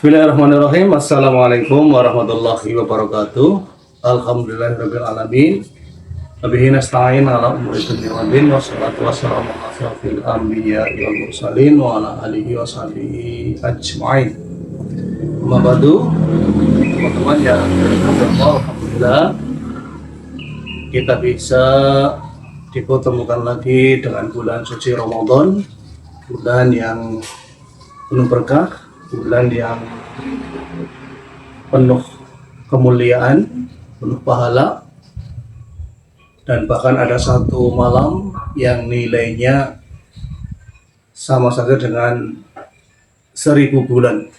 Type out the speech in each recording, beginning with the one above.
Bismillahirrahmanirrahim. Assalamualaikum warahmatullahi wabarakatuh. Alhamdulillahirabbil alamin. Wabihi nasta'in ala umuri dunya waddin wassalatu wassalamu ala asyrofil anbiya'i wal mursalin wa ala alihi wa sahbihi ajma'in. Amma ba'du, teman-teman yang berkah, alhamdulillah kita bisa dipertemukan lagi dengan bulan suci Ramadan, bulan yang penuh berkah, bulan yang penuh kemuliaan, penuh pahala, dan bahkan ada satu malam yang nilainya sama saja dengan 1000 bulan.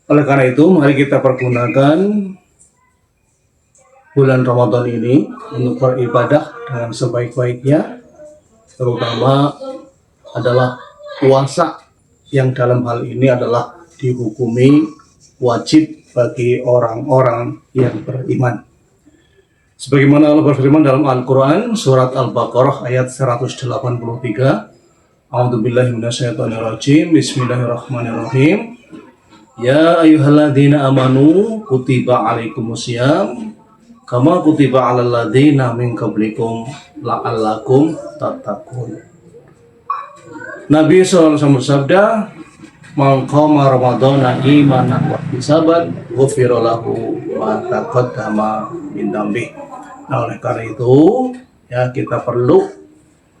Oleh karena itu, mari kita pergunakan bulan Ramadan ini untuk beribadah dengan sebaik-baiknya, terutama adalah puasa yang dalam hal ini adalah dihukumi wajib bagi orang-orang yang beriman. Sebagaimana Allah berfirman dalam Al-Quran, surat Al-Baqarah ayat 183, A'udzubillahi minasyaitonirrajim, Bismillahirrahmanirrahim. Ya ayyuhalladzina amanu kutiba alaikumusiyam kama kutiba alal ladzina min qablikum la'allakum tattaqun. Nabi SAW bersabda, "Man qama ramadhana imanan wa ihtisaban ghufira lahu ma taqaddama min dzambi." Nah, oleh karena itu, ya kita perlu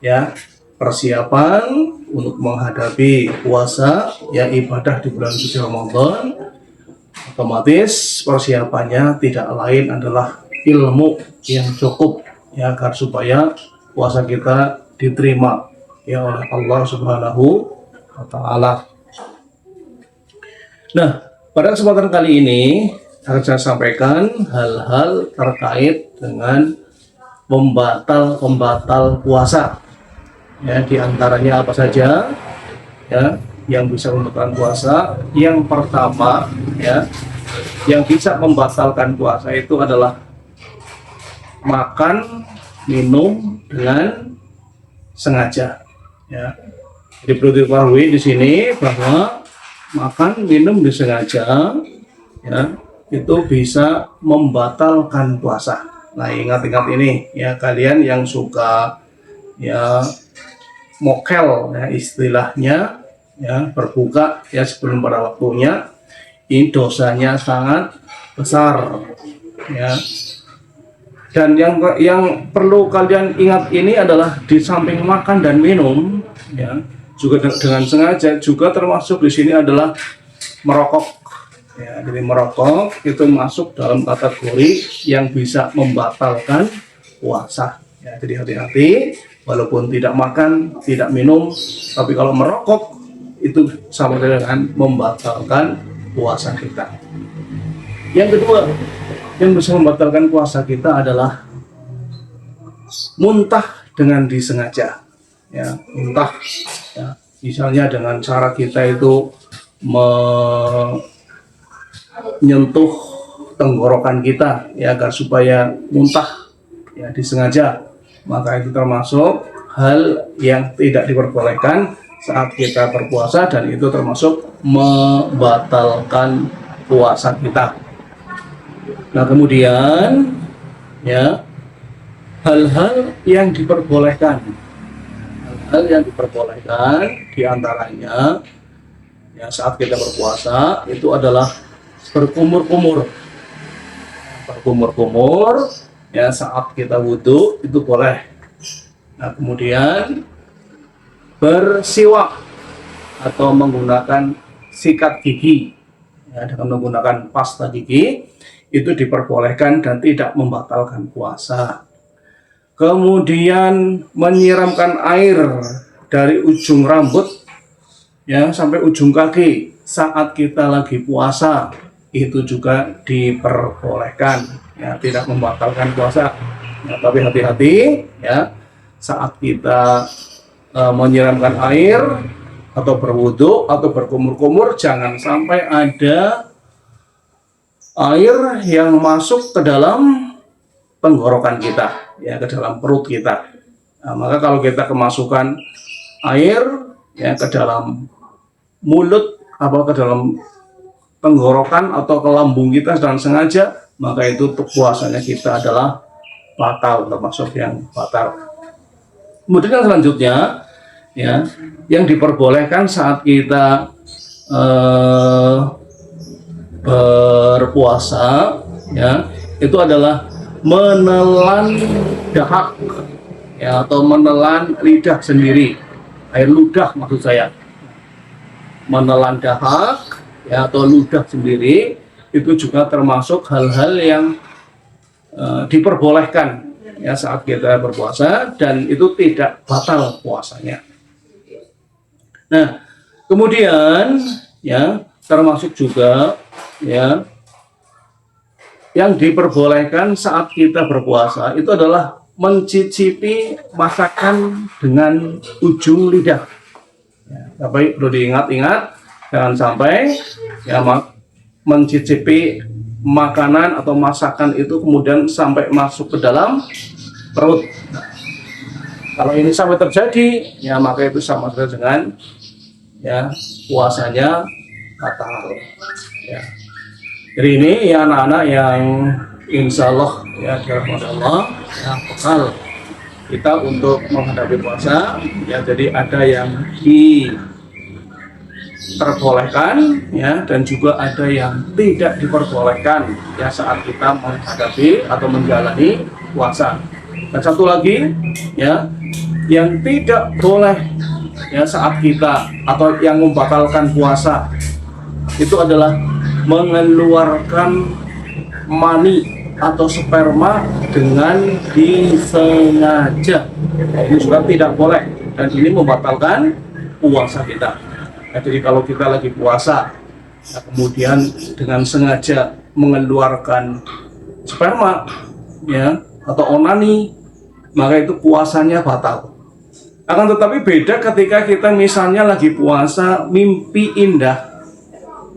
ya persiapan untuk menghadapi puasa, ya ibadah di bulan suci Ramadan. Otomatis persiapannya tidak lain adalah ilmu yang cukup ya agar supaya puasa kita diterima ya oleh Allah Subhanahu wa Ta'ala. Nah, pada kesempatan kali ini akan saya sampaikan hal-hal terkait dengan pembatal puasa. Ya, di antaranya apa saja ya yang bisa membatalkan puasa. Yang pertama ya, yang bisa membatalkan puasa itu adalah makan, minum dengan sengaja. Ya, jadi perlu diketahui di sini bahwa makan minum disengaja ya itu bisa membatalkan puasa. Nah, ingat-ingat ini ya, kalian yang suka ya mokel ya istilahnya ya, berbuka ya sebelum pada waktunya, ini dosanya sangat besar ya. Dan yang perlu kalian ingat ini adalah di samping makan dan minum ya, juga dengan sengaja juga termasuk di sini adalah merokok ya. Jadi merokok itu masuk dalam kategori yang bisa membatalkan puasa ya. Jadi hati-hati, walaupun tidak makan, tidak minum, tapi kalau merokok itu sama dengan membatalkan puasa kita. Yang kedua yang bisa membatalkan puasa kita adalah muntah dengan disengaja ya, muntah ya, misalnya dengan cara kita itu menyentuh tenggorokan kita ya agar supaya muntah ya disengaja, maka itu termasuk hal yang tidak diperbolehkan saat kita berpuasa, dan itu termasuk membatalkan puasa kita. Nah, kemudian ya hal-hal yang diperbolehkan diantaranya ya saat kita berpuasa itu adalah berkumur-kumur ya saat kita wudhu itu boleh. Nah, kemudian bersiwak atau menggunakan sikat gigi ya, dengan menggunakan pasta gigi itu diperbolehkan dan tidak membatalkan puasa. Kemudian menyiramkan air dari ujung rambut ya sampai ujung kaki saat kita lagi puasa itu juga diperbolehkan ya, tidak membatalkan puasa ya, tapi hati-hati ya saat kita menyiramkan air atau berwudu atau berkumur-kumur, jangan sampai ada air yang masuk ke dalam tenggorokan kita ya, ke dalam perut kita. Nah, maka kalau kita kemasukan air ya ke dalam mulut atau ke dalam tenggorokan atau ke lambung kita dan sengaja, maka itu puasanya kita adalah batal, termasuk yang batal. Kemudian yang selanjutnya, ya, yang diperbolehkan saat kita berpuasa, ya, itu adalah menelan dahak, ya, atau menelan lidah sendiri, air ludah maksud saya. Menelan dahak, ya, atau ludah sendiri itu juga termasuk hal-hal yang diperbolehkan, ya, saat kita berpuasa, dan itu tidak batal puasanya. Nah, kemudian, ya, termasuk juga, ya, yang diperbolehkan saat kita berpuasa itu adalah mencicipi masakan dengan ujung lidah. Ya, tapi perlu diingat-ingat, jangan sampai, ya, mencicipi makanan atau masakan itu kemudian sampai masuk ke dalam perut. Kalau ini sampai terjadi, ya, maka itu sama saja dengan, ya, puasanya batal. Ya. Jadi ini, ya, anak-anak yang insya Allah, ya, dirahmati Allah, ya, bekal kita untuk menghadapi puasa, ya. Jadi ada yang diperbolehkan, ya, dan juga ada yang tidak diperbolehkan, ya, saat kita menghadapi atau menjalani puasa. Dan satu lagi, ya, yang tidak boleh, ya, saat kita atau yang membatalkan puasa itu adalah mengeluarkan mani atau sperma dengan disengaja. Ini juga tidak boleh, dan ini membatalkan puasa kita. Nah, jadi kalau kita lagi puasa, ya, kemudian dengan sengaja mengeluarkan sperma, ya, atau onani, maka itu puasanya batal. Akan tetapi beda ketika kita misalnya lagi puasa mimpi indah,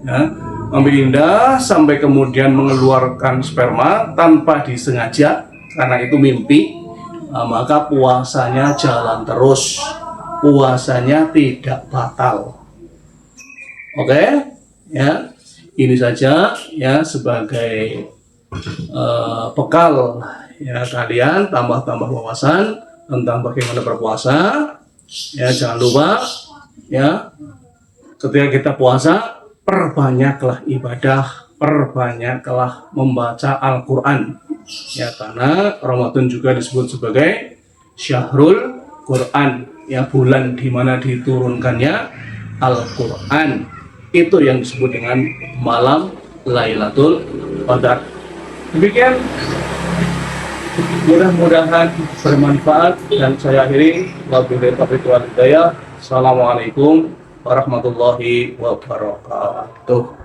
ya, mimpi indah sampai kemudian mengeluarkan sperma tanpa disengaja karena itu mimpi, maka puasanya jalan terus, puasanya tidak batal. Oke, ya, ini saja, ya, sebagai bekal, ya, kalian tambah wawasan tentang bagaimana berpuasa. Ya, jangan lupa, ya, ketika kita puasa, perbanyaklah ibadah, perbanyaklah membaca Al-Quran, ya, karena Ramadan juga disebut sebagai Syahrul Quran, ya, bulan di mana diturunkannya Al-Quran. Itu yang disebut dengan malam Lailatul Qadar. Demikian, mudah-mudahan bermanfaat, dan saya akhiri. Wabillahi taufiq wal hidayah. Assalamualaikum warahmatullahi wabarakatuh.